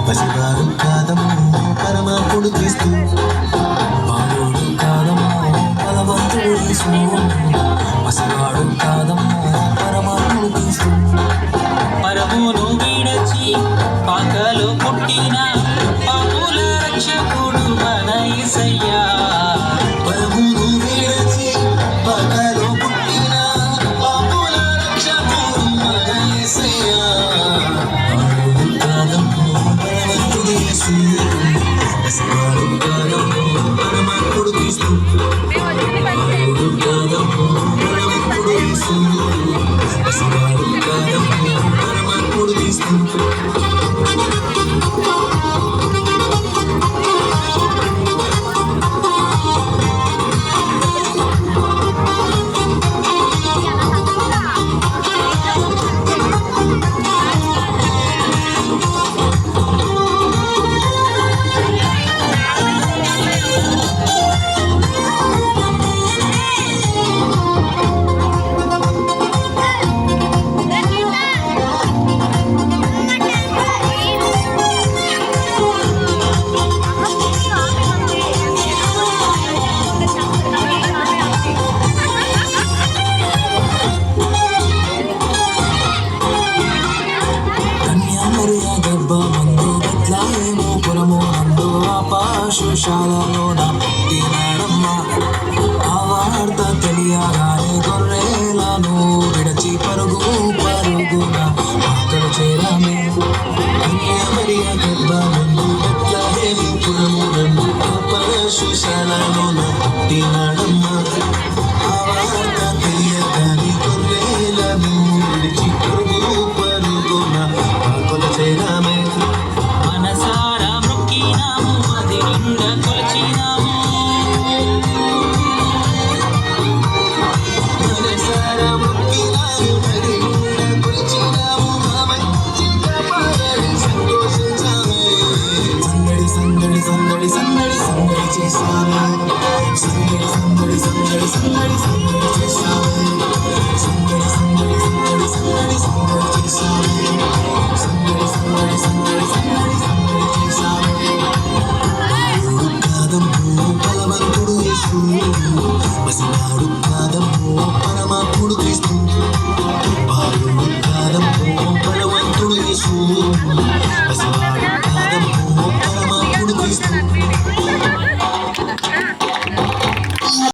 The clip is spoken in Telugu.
పసివారు కాదము పరమాత్ముడు క్రీస్తు బాలుడు కాదము బలవంతుడు యేసు పసివాడు కాదము పరమాత్ముడు క్రీస్తు పరమును విడచి పాకలో పుట్టిన పాపుల రక్షకుడు మన యేసయ్యా పరమును విడచి పాకలో పుట్టిన పాపుల రక్షకుడు మన యేసయ్యా పసివాడు కాదము పరమాత్ముడు క్రీస్తు బాలుడు కాదము బలవంతుడు యేసు పసివాడు కాదము పరమాత్ముడు క్రీస్తు శాలలోన తినడమ్మ ఆ వార్త తెలియగానే గొర్రెలను విడచి పరుగున అక్కడ చేరామే కన్యామరియ గర్భమందు బెత్లెహేము పురము నందు పశుశాలలోన తినడమ్మ ఆ వార్త తెలియగానే గొర్రెలను విడిచి పరుగున అక్కడ చేరామే మనసారా మొక్కినాము అది నిండా కొలిచినాము మనసారా మొక్కినాము అది నిండా కొలిచినాము సంతోషించామే సందడి సందడి సందడి సందడి చేశామే సందడి సందడి సందడి సందడి సందడి చేశామే సందడి సందడి సందడి సందడి సందడి చేశామే సందడి సందడి సందడి సందడి సందడి చేశామే బలవంతుడు యేసు పసివాడు కాదము పరమాత్ముడు క్రీస్తు బాలుడు కాదము బలవంతుడు యేసు పసివాడు